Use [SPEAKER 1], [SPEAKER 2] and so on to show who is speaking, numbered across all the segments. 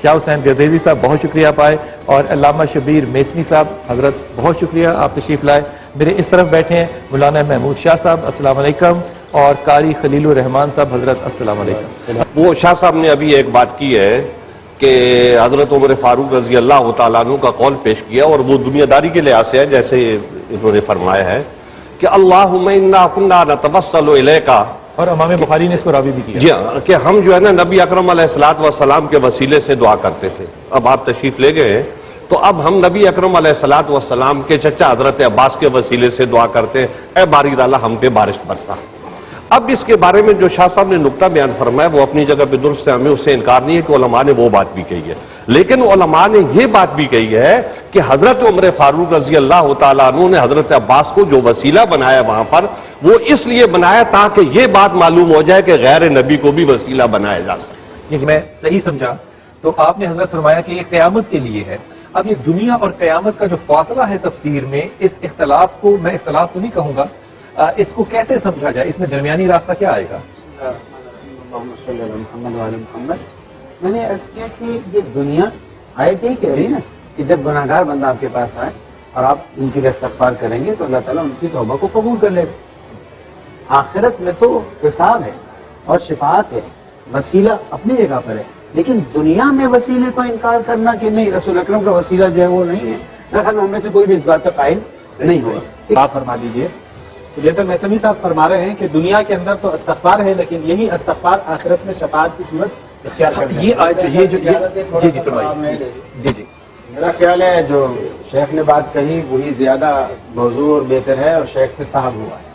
[SPEAKER 1] شاہ حسین گردیزی صاحب بہت شکریہ آپ آئے، اور علامہ شبیر میسنی صاحب حضرت بہت شکریہ آپ تشریف لائے۔ میرے اس طرف بیٹھے ہیں مولانا محمود شاہ صاحب، السلام علیکم، اور قاری خلیل الرحمان صاحب، حضرت السلام علیکم۔
[SPEAKER 2] وہ شاہ صاحب نے ابھی ایک بات کی ہے کہ حضرت عمر فاروق رضی اللہ تعالیٰ عنہ کا قول پیش کیا، اور وہ دنیا داری کے لحاظ سے ہے، جیسے انہوں نے فرمایا ہے کہ اللہم انا کنا نتوسل الیک،
[SPEAKER 1] اور امام بخاری نے اس کو راوی بھی کیا،
[SPEAKER 2] جی ہاں، کہ ہم جو ہے نا نبی اکرم علیہ الصلوۃ والسلام کے وسیلے سے دعا کرتے تھے۔ اب آپ تشریف لے گئے ہیں تو اب ہم نبی اکرم علیہ الصلوۃ والسلام کے چچا حضرت عباس کے وسیلے سے دعا کرتے ہیں، اے باری تعالیٰ ہم پہ بارش برسا۔ اب اس کے بارے میں جو شاہ صاحب نے نقطہ بیان فرمایا وہ اپنی جگہ پہ درست ہے، ہمیں اس سے انکار نہیں ہے کہ علماء نے وہ بات بھی کہی ہے، لیکن علماء نے یہ بات بھی کہی ہے کہ حضرت عمر فاروق رضی اللہ تعالیٰ عنہ نے حضرت عباس کو جو وسیلہ بنایا وہاں پر، وہ اس لیے بنایا تاکہ یہ بات معلوم ہو جائے کہ غیر نبی کو بھی وسیلہ بنایا جا سکے۔
[SPEAKER 1] یہ میں صحیح سمجھا تو آپ نے حضرت فرمایا کہ یہ قیامت کے لیے ہے۔ اب یہ دنیا اور قیامت کا جو فاصلہ ہے تفسیر میں، اس اختلاف کو میں اختلاف تو نہیں کہوں گا، اس کو کیسے سمجھا جائے؟ اس میں درمیانی راستہ کیا آئے گا؟
[SPEAKER 3] میں نے عرض کیا کہ یہ دنیا آیت ہی کہہ رہی نا کہ جب گناہگار بندہ آپ کے پاس آئے اور آپ ان کے لیے استغفار کریں گے تو اللہ تعالیٰ ان کی توبہ کو قبول کر لے گا۔ آخرت میں تو حساب ہے اور شفاعت ہے، وسیلہ اپنی جگہ پر ہے، لیکن دنیا میں وسیلے کو انکار کرنا کہ نہیں رسول اکرم کا وسیلہ جو ہے وہ نہیں ہے، دراصل ہم میں سے کوئی بھی اس بات کا قائل نہیں ہوا۔
[SPEAKER 4] آپ فرما دیجئے، جیسے میسمی صاحب فرما رہے ہیں کہ دنیا کے اندر تو استغفار ہے، لیکن یہی استغفار آخرت میں شفاعت کی صورت اختیار کرنا ہے۔
[SPEAKER 1] یہ جی فرمائیے۔ جی
[SPEAKER 3] میرا خیال ہے جو شیخ نے بات کہی وہی زیادہ موضوع اور بہتر ہے، اور شیخ سے صاحب ہوا ہے،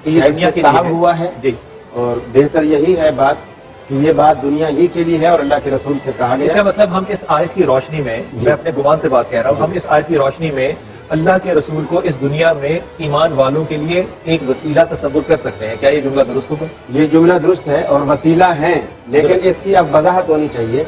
[SPEAKER 3] شیخ سے صاحب ہوا ہے، اور بہتر یہی ہے بات کہ یہ بات دنیا ہی کے لیے ہے اور اللہ کے رسول سے کہا گیا۔
[SPEAKER 1] اس کا مطلب ہم اس آیت کی روشنی میں، میں اپنے گمان سے بات کہہ رہا ہوں، ہم اس آیت کی روشنی میں اللہ کے رسول کو اس دنیا میں ایمان والوں کے لیے ایک وسیلہ تصور کر سکتے ہیں، کیا یہ جملہ درست ہوگا؟
[SPEAKER 3] یہ جملہ درست ہے اور وسیلہ ہے، لیکن اس کی اب وضاحت ہونی چاہیے۔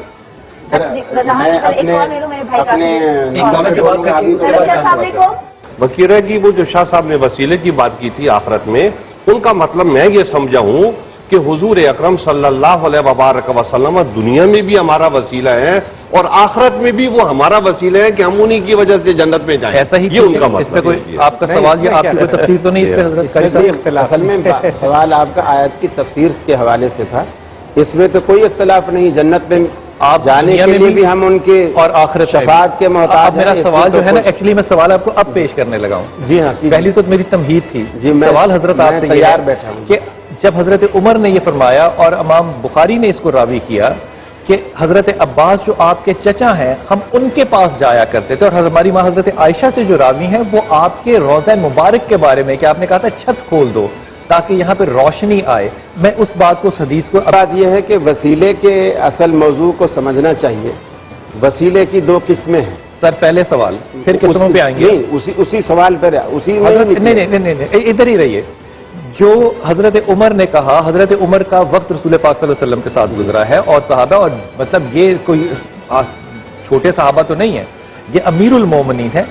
[SPEAKER 2] وکیرہ کی وہ جو شاہ صاحب نے وسیلے کی بات کی تھی آخرت میں، ان کا مطلب میں یہ سمجھا ہوں کہ حضور اکرم صلی اللہ علیہ وبارک وسلم دنیا میں بھی ہمارا وسیلہ ہے اور آخرت میں بھی وہ ہمارا وسیلہ ہے کہ ہم انہی کی وجہ سے جنت میں جائیں۔
[SPEAKER 1] ایسا ہی
[SPEAKER 2] یہ ان کا مطلب۔
[SPEAKER 1] اس پہ کوئی آپ کا سوال یا آپ کی کوئی تفسیر تو نہیں اس پہ حضرت؟
[SPEAKER 3] اصل میں سوال آپ کا آیت کی تفسیر کے حوالے سے تھا، اس میں تو کوئی اختلاف نہیں، جنت میں آپ جانے کے لیے بھی ہم ان کے
[SPEAKER 1] اور آخرت
[SPEAKER 3] شفاعت کے محتاج ہیں۔
[SPEAKER 1] میرا سوال جو ہے نا، ایکچولی میں سوال آپ کو اب پیش کرنے لگا ہوں۔
[SPEAKER 3] جی ہاں،
[SPEAKER 1] پہلی تو میری تمہید تھی، سوال حضرت آپ سے
[SPEAKER 3] تیار بیٹھا ہوں
[SPEAKER 1] کہ جب حضرت عمر نے یہ فرمایا اور امام بخاری نے اس کو راوی کیا کہ حضرت عباس جو آپ کے چچا ہیں ہم ان کے پاس جایا کرتے تھے، اور ہماری ماں حضرت عائشہ سے جو راوی ہیں وہ آپ کے روضہ مبارک کے بارے میں کہ آپ نے کہا تھا چھت کھول دو تاکہ یہاں پہ روشنی آئے، میں اس بات کو اس حدیث کو
[SPEAKER 3] بات یہ ہے کہ وسیلے کے اصل موضوع کو سمجھنا چاہیے۔ وسیلے کی دو قسمیں ہیں۔
[SPEAKER 1] سر پہلے سوال پھر قسموں پہ آئیں گے،
[SPEAKER 3] نہیں اسی سوال پر اسی
[SPEAKER 1] نہیں ادھر ہی رہیے۔ جو حضرت عمر نے کہا، حضرت عمر کا وقت رسول پاک صلی اللہ علیہ وسلم کے ساتھ گزرا ہے اور صحابہ، اور مطلب یہ کوئی چھوٹے صحابہ تو نہیں ہے، یہ امیر المومنین ہے۔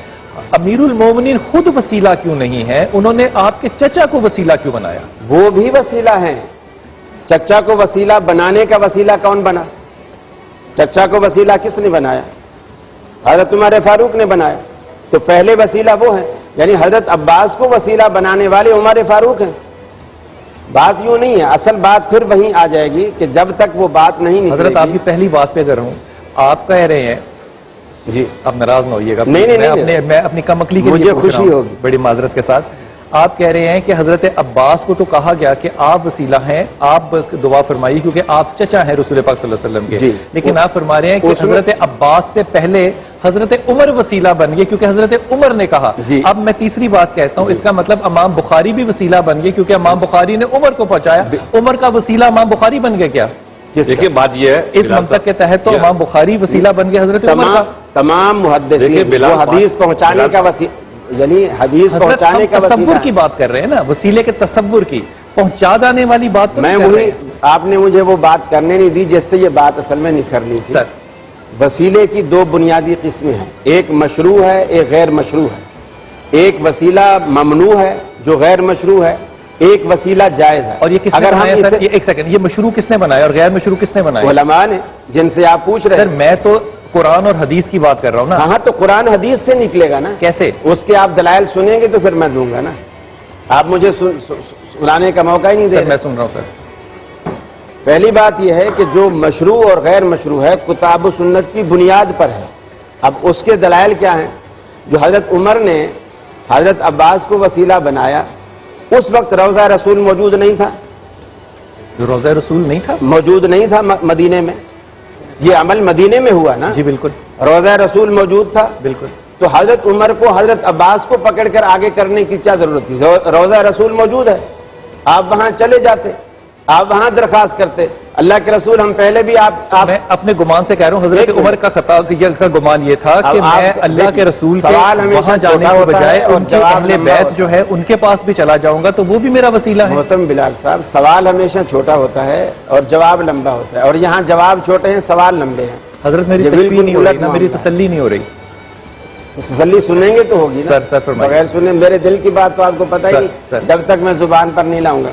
[SPEAKER 1] امیر المومنین خود وسیلہ کیوں نہیں ہے؟ انہوں نے آپ کے چچا کو وسیلہ کیوں بنایا؟
[SPEAKER 3] وہ بھی وسیلہ ہیں۔ چچا کو وسیلہ بنانے کا وسیلہ کون بنا؟ چچا کو وسیلہ کس نے بنایا؟ حضرت عمر فاروق نے بنایا، تو پہلے وسیلہ وہ ہے، یعنی حضرت عباس کو وسیلہ بنانے والے عمر فاروق ہیں۔ بات یوں نہیں ہے، اصل بات پھر وہیں آ جائے گی کہ جب تک وہ بات نہیں نکلے گی۔
[SPEAKER 1] حضرت آپ کی پہلی بات پہ اگر ہوں، آپ کہہ رہے ہیں، جی اب ناراض نہ ہوئیے گا، میں اپنی کم عقلی کے لیے
[SPEAKER 3] مجھے خوشی ہوگی
[SPEAKER 1] بڑی معذرت کے ساتھ، آپ کہہ رہے ہیں کہ حضرت عباس کو تو کہا گیا کہ آپ وسیلہ ہیں، آپ دعا فرمائیے کیونکہ آپ چچا ہیں رسول پاک صلی اللہ علیہ وسلم کے، لیکن آپ فرما رہے ہیں کہ حضرت عباس سے پہلے حضرت عمر وسیلہ بن گئے کیونکہ حضرت عمر نے کہا۔ اب میں تیسری بات کہتا ہوں، اس کا مطلب امام بخاری بھی وسیلہ بن گئے کیونکہ امام بخاری نے عمر کو پہنچایا، عمر کا وسیلہ امام بخاری بن گئے کیا؟
[SPEAKER 2] دیکھیں بات یہ ہے،
[SPEAKER 1] اس منطق کے تحت تو امام بخاری وسیلہ بن گئے حضرت عمر کا۔
[SPEAKER 3] تمام محدثین وہ حدیث پہنچانے کا وسیلہ، یعنی حدیث پہنچانے کا
[SPEAKER 1] تصور کی بات کر رہے ہیں نا، وسیلے کے تصور کی، پہنچا جانے والی بات تو
[SPEAKER 3] میں وہی، آپ نے مجھے وہ بات کرنے نہیں دی جس سے یہ بات اصل میں نکھرنی تھی۔
[SPEAKER 1] سر
[SPEAKER 3] وسیلے کی دو بنیادی قسمیں ہیں، ایک مشروع ہے، ایک غیر مشروع ہے۔ ایک وسیلہ ممنوع ہے جو غیر مشروع ہے، ایک وسیلہ جائز ہے.
[SPEAKER 1] اور یہ کس نے بنایا سر؟ ایک سیکنڈ، یہ مشروع کس نے بنایا اور غیر مشروع کس نے بنایا؟
[SPEAKER 3] علماء نے، جن سے آپ پوچھ رہے ہیں.
[SPEAKER 1] سر میں تو قرآن اور حدیث کی بات کر رہا ہوں نا.
[SPEAKER 3] ہاں تو قرآن حدیث سے نکلے گا نا.
[SPEAKER 1] کیسے؟
[SPEAKER 3] اس کے آپ دلائل سنیں گے تو پھر میں دوں گا نا. آپ مجھے سنانے کا موقع ہی نہیں دے
[SPEAKER 1] سر
[SPEAKER 3] رہے.
[SPEAKER 1] میں سن رہا ہوں سر.
[SPEAKER 3] پہلی بات یہ ہے کہ جو مشروع اور غیر مشروع ہے کتاب و سنت کی بنیاد پر ہے. اب اس کے دلائل کیا ہیں؟ جو حضرت عمر نے حضرت عباس کو وسیلہ بنایا، اس وقت روضہ رسول موجود نہیں تھا.
[SPEAKER 1] جو روضہ رسول نہیں تھا؟
[SPEAKER 3] موجود نہیں تھا مدینے میں. یہ عمل مدینے میں ہوا نا.
[SPEAKER 1] جی بالکل.
[SPEAKER 3] روضہ رسول موجود تھا.
[SPEAKER 1] بالکل.
[SPEAKER 3] تو حضرت عمر کو حضرت عباس کو پکڑ کر آگے کرنے کی کیا ضرورت تھی؟ روضہ رسول موجود ہے، آپ وہاں چلے جاتے، آپ وہاں درخواست کرتے. اللہ کے رسول ہم پہلے بھی آپ
[SPEAKER 1] میں اپنے گمان سے کہہ رہا ہوں، حضرت عمر کا خطا کا گمان یہ تھا کہ میں اللہ کے رسول کے وہاں جانے کی بجائے ان کے اہل بیت جو ہے ان کے پاس بھی چلا جاؤں گا تو وہ بھی میرا وسیلہ ہے.
[SPEAKER 3] محترم بلال صاحب، سوال ہمیشہ چھوٹا ہوتا ہے اور جواب لمبا ہوتا ہے، اور یہاں جواب چھوٹے ہیں، سوال لمبے ہیں.
[SPEAKER 1] حضرت میری تشبیہ نہیں ہو رہی نا، میری تسلی نہیں ہو رہی.
[SPEAKER 3] تسلی سنیں گے تو ہوگی نا.
[SPEAKER 1] سر فرمائیے.
[SPEAKER 3] بغیر سنیں میرے دل کی بات تو آپ کو پتہ ہی نہیں جب تک میں زبان پر نہیں لاؤں گا.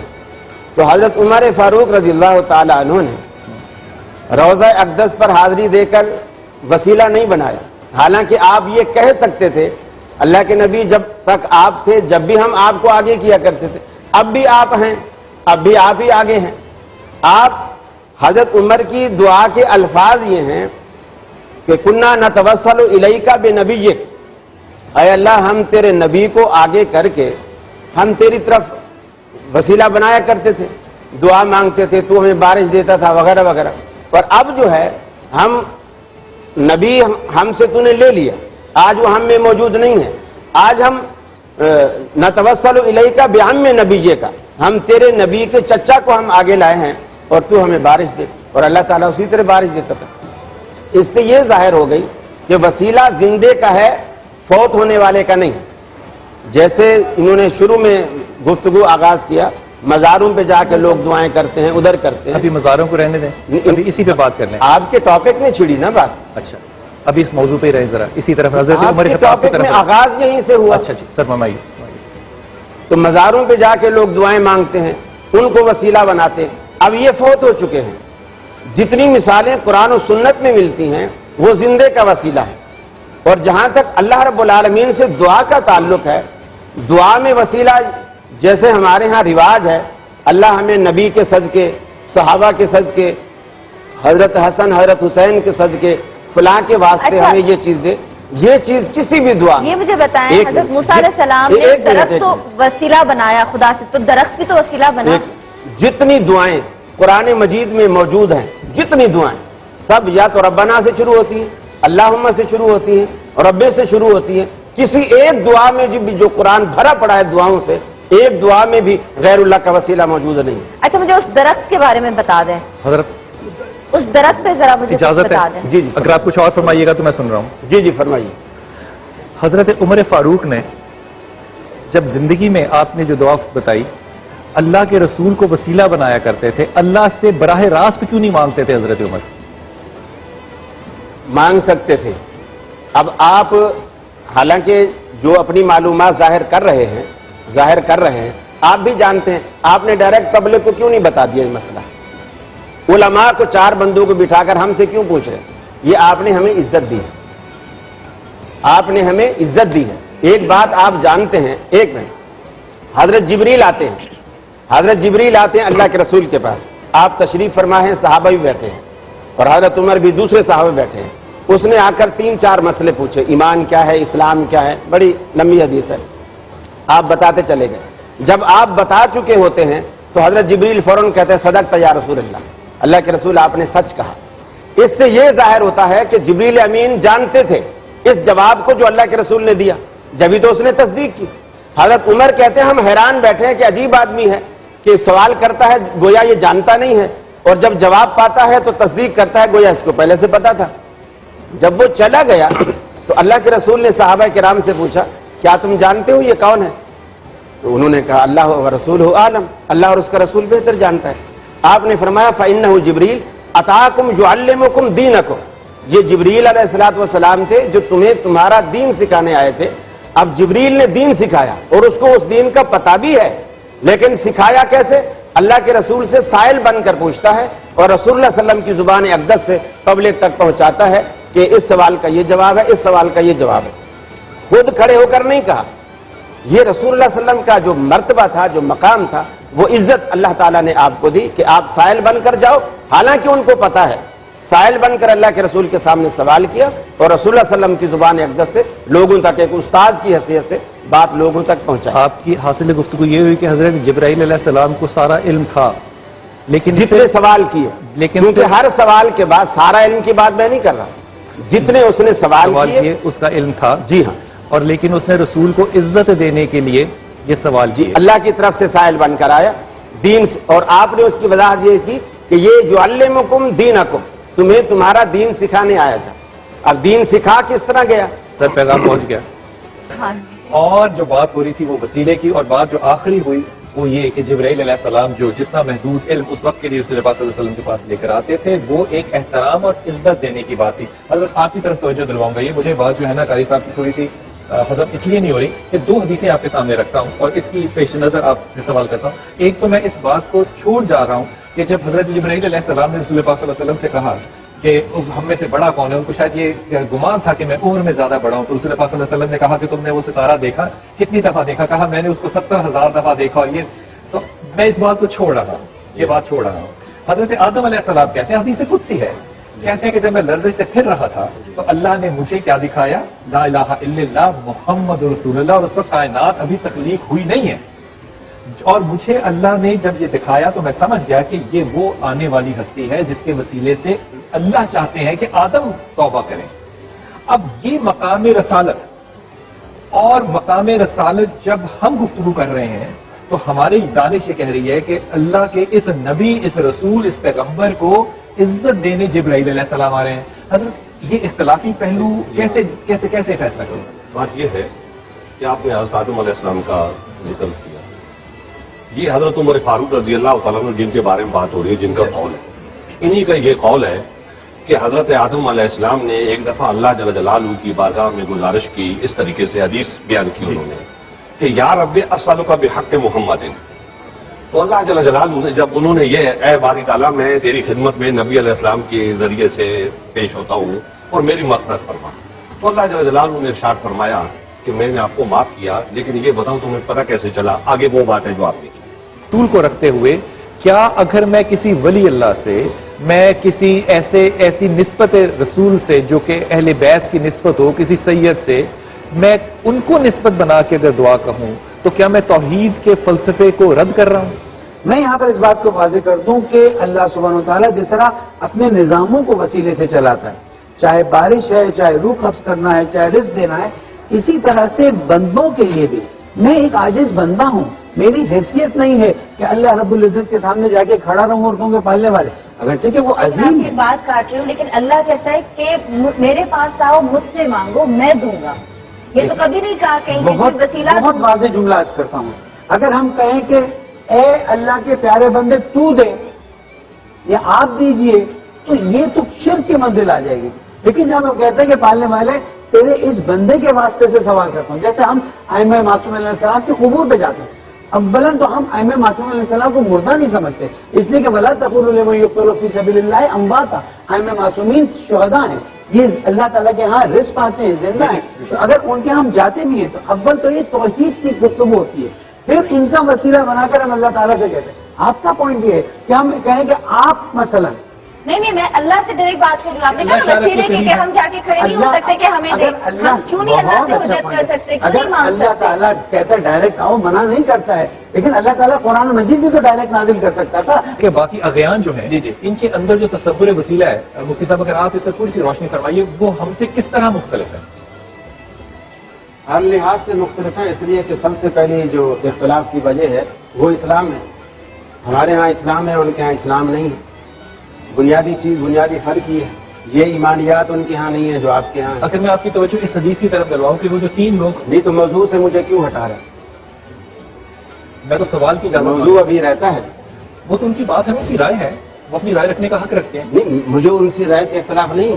[SPEAKER 3] تو حضرت عمر فاروق رضی اللہ تعالی عنہ نے روضہ اقدس پر حاضری دے کر وسیلہ نہیں بنایا. حالانکہ آپ یہ کہہ سکتے تھے، اللہ کے نبی جب تک آپ تھے جب بھی ہم آپ کو آگے کیا کرتے تھے، اب بھی آپ ہیں، اب بھی آپ ہی آگے ہیں. آپ حضرت عمر کی دعا کے الفاظ یہ ہیں کہ کننا نتوسل الیک بنبیک، اے اللہ ہم تیرے نبی کو آگے کر کے ہم تیری طرف وسیلہ بنایا کرتے تھے، دعا مانگتے تھے، تو ہمیں بارش دیتا تھا وغیرہ وغیرہ. اور اب جو ہے ہم نبی ہم سے تو نے لے لیا، آج وہ ہم میں موجود نہیں ہے. آج ہم نتوسل الیک بعم نبیک، ہم تیرے نبی کے چچا کو ہم آگے لائے ہیں اور تو ہمیں بارش دے. اور اللہ تعالیٰ اسی طرح بارش دیتا تھا. اس سے یہ ظاہر ہو گئی کہ وسیلہ زندے کا ہے، فوت ہونے والے کا نہیں. جیسے انہوں نے شروع میں گفتگو آغاز کیا، مزاروں پہ جا کے لوگ دعائیں کرتے ہیں، ادھر کرتے ہیں.
[SPEAKER 1] ابھی مزاروں کو رہنے دیں، ابھی اسی پہ بات کر لیں.
[SPEAKER 3] آپ کے ٹاپک میں چھڑی نا بات.
[SPEAKER 1] اچھا ابھی اس موضوع پہ ہی رہیں ذرا، اسی طرف حضرت
[SPEAKER 3] آپ
[SPEAKER 1] عمر
[SPEAKER 3] کے
[SPEAKER 1] خطاب کی
[SPEAKER 3] ٹاپک
[SPEAKER 1] طرف.
[SPEAKER 3] میں آغاز یہیں سے ہوا.
[SPEAKER 1] اچھا جی سر فرمائیے.
[SPEAKER 3] تو مزاروں پہ جا کے لوگ دعائیں مانگتے ہیں، ان کو وسیلہ بناتے ہیں. اب یہ فوت ہو چکے ہیں. جتنی مثالیں قرآن و سنت میں ملتی ہیں وہ زندے کا وسیلہ ہے. اور جہاں تک اللہ رب العالمین سے دعا کا تعلق ہے، دعا میں وسیلہ جیسے ہمارے ہاں رواج ہے، اللہ ہمیں نبی کے صدقے، صحابہ کے صدقے، حضرت حسن حضرت حسین کے صدقے، فلاں کے واسطے ہمیں یہ چیز دے. یہ چیز کسی بھی دعا.
[SPEAKER 5] یہ مجھے بتائیں، حضرت موسیٰ علیہ السلام نے درخت تو وسیلہ بنایا خدا سے، تو درخت بھی تو وسیلہ بنا.
[SPEAKER 3] جتنی دعائیں قرآن مجید میں موجود ہیں، جتنی دعائیں سب یا تو ربنا سے شروع ہوتی ہیں، اللہم سے شروع ہوتی ہیں اور رب سے شروع ہوتی ہیں. کسی ایک دعا میں جو قرآن بھرا پڑا ہے دعاؤں سے، ایک دعا میں بھی غیر اللہ کا وسیلہ موجود نہیں.
[SPEAKER 5] اچھا مجھے اس درخت کے بارے میں بتا دیں،
[SPEAKER 1] حضرت
[SPEAKER 5] اس درخت پہ ذرا مجھے
[SPEAKER 1] اجازت
[SPEAKER 5] بتا
[SPEAKER 1] ہے؟
[SPEAKER 5] دیں.
[SPEAKER 3] جی جی
[SPEAKER 1] اگر آپ کچھ اور فرمائیے گا تو میں سن رہا ہوں.
[SPEAKER 3] جی فرمائیے.
[SPEAKER 1] حضرت عمر فاروق نے جب زندگی میں آپ نے جو دعا بتائی، اللہ کے رسول کو وسیلہ بنایا کرتے تھے، اللہ سے براہ راست کیوں نہیں مانگتے تھے حضرت عمر؟
[SPEAKER 3] مانگ سکتے تھے. اب آپ حالانکہ جو اپنی معلومات ظاہر کر رہے ہیں آپ بھی جانتے ہیں، آپ نے ڈائریکٹ پبلک کو کیوں نہیں بتا دیا یہ مسئلہ؟ علماء کو چار بندوں کو بٹھا کر ہم سے کیوں پوچھ رہے؟ یہ آپ نے ہمیں عزت دی ہے، آپ نے ہمیں عزت دی ہے. ایک بات آپ جانتے ہیں، ایک منٹ، حضرت جبریل آتے ہیں اللہ کے رسول کے پاس. آپ تشریف فرما ہیں، صحابہ بھی بیٹھے ہیں اور حضرت عمر بھی دوسرے صحابہ بیٹھے ہیں. اس نے آ کر 3-4 مسئلے پوچھے، ایمان کیا ہے، اسلام کیا ہے، بڑی لمبی حدیث ہے. آپ بتاتے چلے گئے. جب آپ بتا چکے ہوتے ہیں تو حضرت جبریل فوراً کہتے ہیں صدقت یا رسول اللہ، اللہ کے رسول آپ نے سچ کہا. اس سے یہ ظاہر ہوتا ہے کہ جبریل امین جانتے تھے اس جواب کو جو اللہ کے رسول نے دیا، جبھی تو اس نے تصدیق کی. حضرت عمر کہتے ہیں ہم حیران بیٹھے ہیں کہ عجیب آدمی ہے کہ سوال کرتا ہے گویا یہ جانتا نہیں ہے، اور جب جواب پاتا ہے تو تصدیق کرتا ہے گویا اس کو پہلے سے پتا تھا. جب وہ چلا گیا تو اللہ کے رسول نے صحابہ کرام سے پوچھا کیا تم جانتے ہو یہ کون ہے؟ تو انہوں نے کہا اللہ و رسولہ عالم، اللہ اور اس کا رسول بہتر جانتا ہے. آپ نے فرمایا فإنہ جبریل اتاکم یعلمکم دینکم، یہ جبریل علیہ الصلوۃ والسلام تھے جو تمہیں تمہارا دین سکھانے آئے تھے. اب جبریل نے دین سکھایا اور اس کو اس دین کا پتہ بھی ہے لیکن سکھایا کیسے؟ اللہ کے رسول سے سائل بن کر پوچھتا ہے اور رسول اللہ صلی اللہ علیہ وسلم کی زبان اقدس سے پبلک تک پہنچاتا ہے کہ اس سوال کا یہ جواب ہے، اس سوال کا یہ جواب ہے. خود کھڑے ہو کر نہیں کہا. یہ رسول اللہ صلی اللہ علیہ وسلم کا جو مرتبہ تھا، جو مقام تھا، وہ عزت اللہ تعالیٰ نے آپ کو دی کہ آپ سائل بن کر جاؤ. حالانکہ ان کو پتا ہے، سائل بن کر اللہ کے رسول کے سامنے سوال کیا اور رسول اللہ صلی اللہ علیہ وسلم کی زبان اقدس سے لوگوں تک ایک استاد کی حیثیت سے بات لوگوں تک پہنچا.
[SPEAKER 1] آپ کی حاصل گفتگو یہ ہوئی کہ حضرت جبرائیل علیہ السلام کو سارا علم تھا، لیکن
[SPEAKER 3] جتنے سوال کیے، کیونکہ ہر سوال کے بعد سارا علم کی بات میں نہیں کر رہا، جتنے اس نے سوال کیے
[SPEAKER 1] اس کا علم تھا.
[SPEAKER 3] جی ہاں.
[SPEAKER 1] اور لیکن اس نے رسول کو عزت دینے کے لیے یہ سوال کیے.
[SPEAKER 3] اللہ کی طرف سے سائل بن کر آیا دین سے، اور آپ نے اس کی وضاحت یہ کی کہ یہ یعلمکم دینکم، تمہیں تمہارا دین سکھانے آیا تھا. اب دین سکھا کس طرح گیا؟
[SPEAKER 1] سر پیغام پہنچ گیا.
[SPEAKER 5] ہاں.
[SPEAKER 1] اور جو بات ہو رہی تھی وہ وسیلے کی، اور بات جو آخری ہوئی وہ یہ کہ جبرائیل علیہ السلام جو جتنا محدود علم اس وقت کے لیے رسول پاک صلی اللہ علیہ وسلم کے پاس لے کر آتے تھے، وہ ایک احترام اور عزت دینے کی بات تھی. حضرت آپ کی طرف توجہ دلواؤں گا. یہ مجھے بات جو ہے نا قاری صاحب کی تھوڑی سی حضرت اس لیے نہیں ہو رہی کہ دو حدیثیں آپ کے سامنے رکھتا ہوں اور اس کی پیش نظر آپ سے سوال کرتا ہوں. ایک تو میں اس بات کو چھوڑ جا رہا ہوں کہ جب حضرت جبرائیل علیہ السلام نے رسول پاک صلی اللہ علیہ وسلم سے کہا کہ ہم میں سے بڑا کون ہے، ان کو شاید یہ گمان تھا کہ میں عمر میں زیادہ بڑا ہوں، تو رسول پاک صلی اللہ علیہ وسلم نے کہا کہ تم نے وہ ستارہ دیکھا کتنی دفعہ دیکھا؟ کہا میں نے اس کو 70,000 دفعہ دیکھا. اور یہ تو میں اس بات کو چھوڑ رہا ہوں، یہ بات چھوڑ رہا ہوں. حضرت آدم علیہ السلام کہتے ہیں، حدیث قدسی ہے، کہتے ہیں کہ جب میں لرزے سے پھر رہا تھا تو اللہ نے مجھے کیا دکھایا؟ لا الہ الا اللہ محمد رسول اللہ. اور اس وقت کائنات ابھی تخلیق ہوئی نہیں ہے، اور مجھے اللہ نے جب یہ دکھایا تو میں سمجھ گیا کہ یہ وہ آنے والی ہستی ہے جس کے وسیلے سے اللہ چاہتے ہیں کہ آدم توبہ کریں. اب یہ مقام رسالت، اور مقام رسالت جب ہم گفتگو کر رہے ہیں تو ہماری دانش یہ کہہ رہی ہے کہ اللہ کے اس نبی، اس رسول، اس پیغمبر کو عزت دینے جبرائیل علیہ السلام آ رہے ہیں. حضرت یہ اختلافی پہلو کیسے کیسے کیسے فیصلہ کریں؟
[SPEAKER 2] بات یہ ہے کہ آپ نے حضرت آدم علیہ السلام کا ذکر کیا. یہ حضرت عمر فاروق رضی اللہ تعالیٰ عنہ جن کے بارے میں بات ہو رہی ہے، جن کا قول ہے، انہی کا یہ قول ہے کہ حضرت آدم علیہ السلام نے ایک دفعہ اللہ جل جلالہ کی بارگاہ میں گزارش کی، اس طریقے سے حدیث بیان کی انہوں نے کہ یا رب اسألک بحق محمد. تو اللہ جل جلالہ نے جب انہوں نے یہ اے باری تعالیٰ میں تیری خدمت میں نبی علیہ السلام کے ذریعے سے پیش ہوتا ہوں اور میری مغفرت فرما. تو اللہ جل جلالہ نے ارشاد فرمایا کہ میں نے آپ کو معاف کیا، لیکن یہ بتاؤں تمہیں پتہ کیسے چلا؟ آگے وہ بات ہے جو آپ نے کی.
[SPEAKER 1] طول کو رکھتے ہوئے کیا اگر میں کسی ولی اللہ سے، میں کسی ایسی نسبت رسول سے جو کہ اہل بیت کی نسبت ہو، کسی سید سے، میں ان کو نسبت بنا کے اگر دعا کہوں تو کیا میں توحید کے فلسفے کو رد کر رہا ہوں؟
[SPEAKER 3] میں یہاں پر اس بات کو واضح کر دوں کہ اللہ سبحانہ وتعالیٰ جس طرح اپنے نظاموں کو وسیلے سے چلاتا ہے، چاہے بارش ہے، چاہے روح قبض کرنا ہے، چاہے رزق دینا ہے، اسی طرح سے بندوں کے لیے بھی میں ایک عاجز بندہ ہوں. میری حیثیت نہیں ہے کہ اللہ رب العزت کے سامنے جا کے کھڑا رہوں اور کہوں کہ پالنے والے، اگرچہ کہ وہ عظیم ہے.
[SPEAKER 5] بات کاٹ رہی ہوں، لیکن اللہ کہتا ہے کہ میرے پاس آؤ، مجھ سے مانگو، میں دوں گا. یہ تو کبھی نہیں کہا کہیں
[SPEAKER 3] بہت
[SPEAKER 5] وسیلہ.
[SPEAKER 3] بہت واضح جملہ عرض کرتا ہوں. اگر ہم کہیں کہ اے اللہ کے پیارے بندے تو دے یا آپ دیجئے تو یہ تو شرک کی منزل آ جائے گی. لیکن جب ہم کہتے ہیں کہ پالنے والے تیرے اس بندے کے واسطے سے سوال کرتا ہوں، جیسے ہم ائمہ معصوم علیہ السلام کی قبور پہ جاتے ہیں، اولاً تو ہم ائمہ معصوم علیہ السلام کو مردہ نہیں سمجھتے، اس لیے کہ وَلَا تَقُولُوا لِمَن يُقْتَلُ فِي سَبِيلِ اللَّهِ أَمْوَاتًا. ائمہ معصومین شہداء ہیں، یہ اللہ تعالیٰ کے ہاں رزق پاتے ہیں، زندہ ہیں. تو اگر ان کے ہم جاتے بھی ہیں تو اول تو یہ توحید کی گفتگو ہوتی ہے، پھر ان کا وسیلہ بنا کر ہم اللہ تعالیٰ سے کہتے ہیں. آپ کا پوائنٹ یہ ہے کہ ہم کہیں کہ آپ مثلا
[SPEAKER 5] نہیں میں اللہ سے ڈائریکٹ بات کر رہی ہوں. آپ نے کہا وسیلے کی کہ ہم جا کے کھڑے نہیں ہو سکتے کہ ہمیں دے. ہم کیوں نہیں اللہ سے حجت کر سکتے؟ کیوں نہیں مانگ
[SPEAKER 3] اللہ تعالیٰ کہتا ہے ڈائریکٹ آؤ، منع نہیں کرتا ہے، لیکن اللہ تعالیٰ قرآن مجید بھی تو ڈائریکٹ نازل کر سکتا تھا.
[SPEAKER 1] کہ باقی اغیان جو ہیں ان کے اندر جو تصور وسیلہ ہے، مفتی صاحب اگر آپ اس پر تھوڑی سی روشنی فرمائیے، وہ ہم سے کس طرح مختلف ہے؟
[SPEAKER 3] ہر لحاظ سے مختلف ہے، اس لیے کہ سب سے پہلی جو اختلاف کی وجہ ہے وہ اسلام ہے. ہمارے ہاں اسلام ہے، ان کے ہاں اسلام نہیں ہے. بنیادی چیز، بنیادی فرق یہ ہے. یہ ایمانیات ان کے ہاں نہیں ہے جو آپ کے ہاں ہے.
[SPEAKER 1] اگر میں آپ کی توجہ اس حدیث کی طرف دلواؤں کہ وہ جو 3 لوگ،
[SPEAKER 3] نہیں تو موضوع سے مجھے کیوں ہٹا رہے ہیں؟
[SPEAKER 1] میں تو سوال کی جاتا ہوں،
[SPEAKER 3] موضوع ابھی رہتا ہے.
[SPEAKER 1] وہ تو ان کی بات ہے، ان کی رائے ہے، وہ اپنی رائے رکھنے کا حق رکھتے ہیں.
[SPEAKER 3] نہیں، مجھے ان سے رائے سے اختلاف نہیں ہے،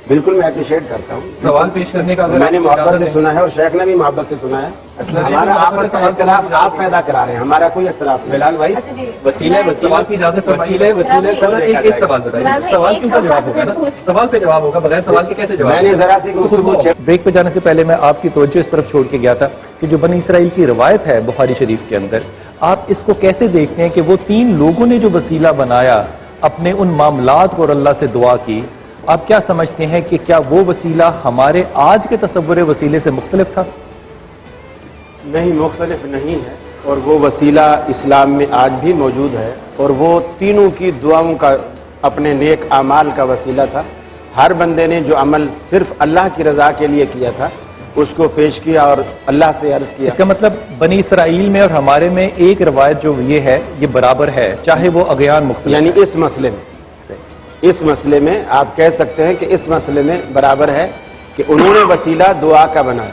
[SPEAKER 3] بالکل میں اپریشیٹ کرتا ہوں.
[SPEAKER 1] سوال پیش کرنے کا
[SPEAKER 3] میں نے محبت سے سنا ہے اور شیخ نے بھی محبت سے سنا ہے. ہمارا آپس کا اختلاف آپ پیدا کرا رہے ہیں, ہمارا کوئی اختلاف نہیں.
[SPEAKER 1] بلال بھائی
[SPEAKER 5] اچھا جی.
[SPEAKER 1] وسیلے سوال کی اجازت وسیلے سر ایک سوال بتائیے. سوال کیوں کا جواب ہوگا نا, سوال پہ جواب ہوگا, بغیر سوال کے کیسے جواب؟
[SPEAKER 3] میں نے ذرا سی گفتگو
[SPEAKER 1] بریک پہ جانے سے پہلے میں آپ کی توجہ اس طرف چھوڑ کے گیا تھا کہ جو بنی اسرائیل کی روایت ہے بخاری شریف کے اندر, آپ اس کو کیسے دیکھتے ہیں کہ وہ 3 لوگوں نے جو وسیلہ بنایا اپنے ان معاملات کو اور اللہ سے دعا کی, آپ کیا سمجھتے ہیں کہ کیا وہ وسیلہ ہمارے آج کے تصور وسیلے سے مختلف تھا؟
[SPEAKER 3] نہیں, مختلف نہیں ہے, اور وہ وسیلہ اسلام میں آج بھی موجود ہے, اور وہ تینوں کی دعاؤں کا اپنے نیک اعمال کا وسیلہ تھا. ہر بندے نے جو عمل صرف اللہ کی رضا کے لیے کیا تھا اس کو پیش کیا اور اللہ سے عرض کیا.
[SPEAKER 1] اس کا مطلب بنی اسرائیل میں اور ہمارے میں ایک روایت جو یہ ہے یہ برابر ہے, چاہے وہ اغیان مختلف,
[SPEAKER 3] یعنی اس مسئلے میں آپ کہہ سکتے ہیں کہ اس مسئلے میں برابر ہے کہ انہوں نے وسیلہ دعا کا بنایا.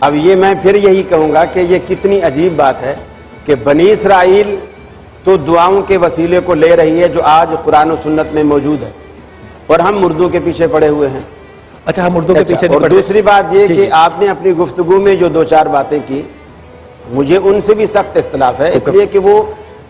[SPEAKER 3] اب یہ میں پھر یہی کہوں گا کہ یہ کتنی عجیب بات ہے کہ بنی اسرائیل تو دعاؤں کے وسیلے کو لے رہی ہے جو آج قرآن و سنت میں موجود ہے, اور ہم مردوں کے پیچھے پڑے ہوئے ہیں.
[SPEAKER 1] اچھا, ہم اردو کے پیچھے نہیں
[SPEAKER 3] اور
[SPEAKER 1] پڑتے.
[SPEAKER 3] دوسری بات یہ کہ آپ نے اپنی گفتگو میں جو 2-4 باتیں کی, مجھے ان سے بھی سخت اختلاف ہے, اس لیے کہ وہ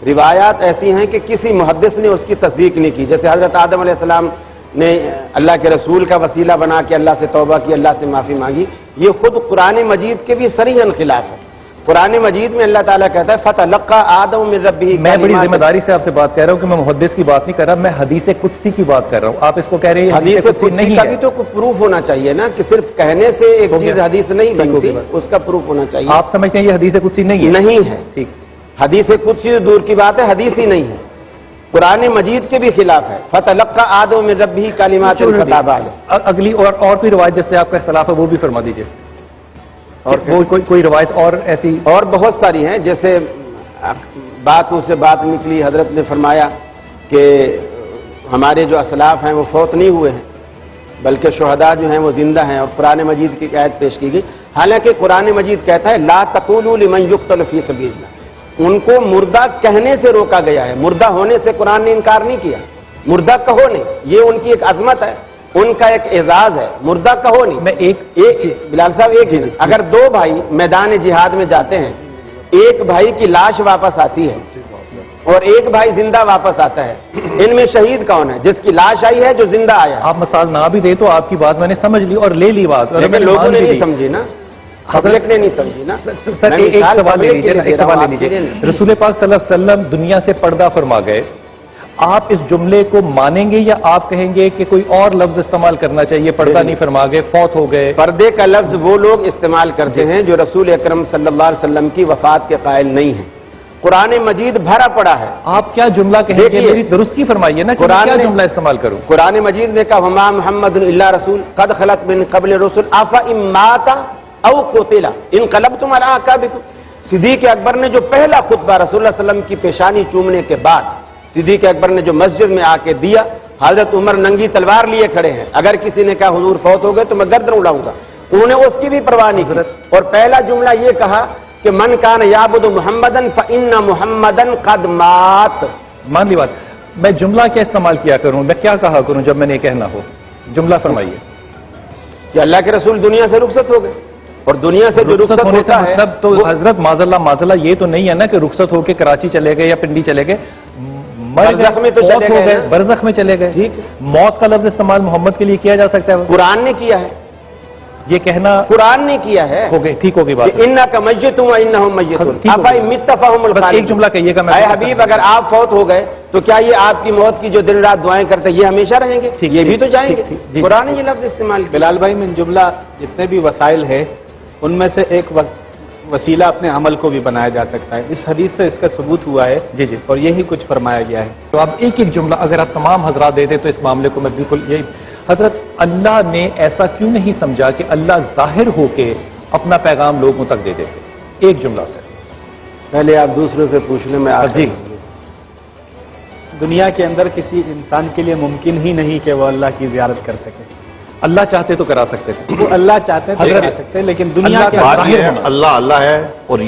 [SPEAKER 3] روایات ایسی ہیں کہ کسی محدث نے اس کی تصدیق نہیں کی. جیسے حضرت آدم علیہ السلام نے اللہ کے رسول کا وسیلہ بنا کے اللہ سے توبہ کی, اللہ سے معافی مانگی, یہ خود قرآن مجید کے بھی صریحاً خلاف ہے. قرآن مجید میں اللہ تعالیٰ کہتا ہے فَتَلَقَّى آدَمُ مِن رَبِّهِ.
[SPEAKER 1] میں بڑی ذمہ داری سے آپ سے بات کہہ رہا ہوں کہ میں محدث کی بات نہیں کر رہا, میں حدیث قدسی کی بات کر رہا ہوں. آپ اس کو کہہ رہے ہیں
[SPEAKER 3] حدیث قدسی
[SPEAKER 1] نہیں
[SPEAKER 3] کا
[SPEAKER 1] ہے.
[SPEAKER 3] بھی تو کوئی پروف ہونا چاہیے نا, کہ صرف کہنے سے ایک چیز حدیث نہیں بنتی, اس کا پروف ہونا چاہیے.
[SPEAKER 1] آپ سمجھتے ہیں یہ حدیث قدسی نہیں ہے؟
[SPEAKER 3] نہیں ہے.
[SPEAKER 1] ٹھیک,
[SPEAKER 3] حدیث قدسی تو دور کی بات ہے, حدیث ہی نہیں ہے, قرآن مجید کے بھی خلاف ہے. فَتَلَقَّى آدَمُ مِن رَبِّهِ كَلِمَاتٍ فَتَابَ عَلَيْهِ.
[SPEAKER 1] اگلی اور کوئی روایت جس سے آپ کا اختلاف ہے وہ بھی فرما دیجئے, اور کوئی روایت اور ایسی
[SPEAKER 3] اور بہت ساری ہیں. جیسے باتوں سے بات نکلی, حضرت نے فرمایا کہ ہمارے جو اسلاف ہیں وہ فوت نہیں ہوئے ہیں بلکہ شہداء جو ہیں وہ زندہ ہیں, اور قرآن مجید کی آیت پیش کی گئی. حالانکہ قرآن مجید کہتا ہے لا تقولوا لمن يقتل فی سبیل اللہ, ان کو مردہ کہنے سے روکا گیا ہے. مردہ ہونے سے قرآن نے انکار نہیں کیا, مردہ کہو نہیں, یہ ان کی ایک عظمت ہے, ان کا ایک اعزاز ہے, مردہ کہو نہیں.
[SPEAKER 1] میں ایک
[SPEAKER 3] بلال صاحب ایک اگر 2 بھائی میدان جہاد میں جاتے ہیں, ایک بھائی کی لاش واپس آتی ہے اور ایک بھائی زندہ واپس آتا ہے, ان میں شہید کون ہے؟ جس کی لاش آئی ہے, جو زندہ آیا ہے.
[SPEAKER 1] آپ مثال نہ بھی دے تو آپ کی بات میں نے سمجھ لی اور لے لی بات,
[SPEAKER 3] لیکن لوگوں نے نہیں سمجھی نا, پبلک نے نہیں سمجھی نا.
[SPEAKER 1] سر ایک سوال لے لیجیے, ایک سوال لے لیجیے. رسول پاک صلی اللہ علیہ وسلم دنیا سے پردہ فرما گئے, آپ اس جملے کو مانیں گے یا آپ کہیں گے کہ کوئی اور لفظ استعمال کرنا چاہیے, پردہ نہیں فرما گئے, فوت ہو گئے؟
[SPEAKER 3] پردے کا لفظ وہ لوگ استعمال کرتے ہیں جو رسول اکرم صلی اللہ علیہ وسلم کی وفات کے قائل نہیں ہیں. قرآن مجید بھرا پڑا ہے.
[SPEAKER 1] آپ کیا جملہ کہیں گے, میری درست کی فرمائیے نا, کہ کیا جملہ استعمال کروں؟
[SPEAKER 3] قرآن مجید نے کہا وما محمد الا رسول قد خلت من قبل الرسل افإن مات او قتل انقلبتم على اعقابکم. صدیق اکبر نے جو پہلا خطبہ رسول اللہ صلی اللہ علیہ وسلم کی پیشانی چومنے کے بعد صدیق اکبر نے جو مسجد میں آ کے دیا, حضرت عمر ننگی تلوار لیے کھڑے ہیں, اگر کسی نے کہا حضور فوت ہو گئے تو میں گردن اڑاؤں گا, انہوں نے اس کی بھی پرواہ نہیں کی. اور پہلا جملہ یہ کہا کہ من کان یعبد محمدن فإن محمدن قد مات.
[SPEAKER 1] مان لی بات. میں جملہ کیا استعمال کیا کروں, میں کیا کہا کروں جب میں نے کہنا ہو؟ جملہ فرمائیے.
[SPEAKER 3] کہ اللہ کے رسول دنیا سے رخصت ہو گئے, اور دنیا سے جو رخصت
[SPEAKER 1] ہونے سے
[SPEAKER 3] ہوتا ہے
[SPEAKER 1] مطلب تو حضرت معذلہ یہ تو نہیں ہے نا کہ رخصت ہو کے کراچی چلے گئے یا پنڈی چلے گئے,
[SPEAKER 3] برزخ میں تو چلے گئے,
[SPEAKER 1] برزخ میں چلے گئے.
[SPEAKER 3] ٹھیک,
[SPEAKER 1] موت کا لفظ استعمال محمد کے لیے کیا جا سکتا ہے؟
[SPEAKER 3] قرآن نے کیا ہے,
[SPEAKER 1] یہ کہنا
[SPEAKER 3] قرآن نے کیا ہے.
[SPEAKER 1] ہو گئی, ٹھیک ہوگی بات.
[SPEAKER 3] انک میت وانہم میتون افإن مت فهم
[SPEAKER 1] بس ایک جملہ کہیے گا.
[SPEAKER 3] اے حبیب اگر آپ فوت ہو گئے تو کیا یہ آپ کی موت کی جو دن رات دعائیں کرتے یہ ہمیشہ رہیں گے؟ یہ بھی تو جائیں گے. قرآن نے یہ لفظ استعمال کیا.
[SPEAKER 4] بلال بھائی, من جملہ جتنے بھی وسائل ہے ان میں سے ایک وسیلہ اپنے عمل کو بھی بنایا جا سکتا ہے. اس حدیث سے اس کا ثبوت ہوا ہے.
[SPEAKER 1] جی جی,
[SPEAKER 4] اور یہی کچھ فرمایا گیا ہے.
[SPEAKER 1] تو اب ایک ایک جملہ اگر آپ تمام حضرات دے دیں تو اس معاملے کو میں بالکل یہی. حضرت اللہ نے ایسا کیوں نہیں سمجھا کہ اللہ ظاہر ہو کے اپنا پیغام لوگوں تک دے دیتے؟ ایک جملہ سے
[SPEAKER 3] پہلے آپ دوسروں سے پوچھ لیں. میں
[SPEAKER 1] جی,
[SPEAKER 4] دنیا کے اندر کسی انسان کے لیے ممکن ہی نہیں کہ وہ اللہ کی زیارت کر سکے.
[SPEAKER 1] اللہ چاہتے تو کرا سکتے تھے,
[SPEAKER 4] وہ اللہ چاہتے ہیں تو کرا سکتے ہیں, لیکن دنیا کے
[SPEAKER 2] اللہ ہے اور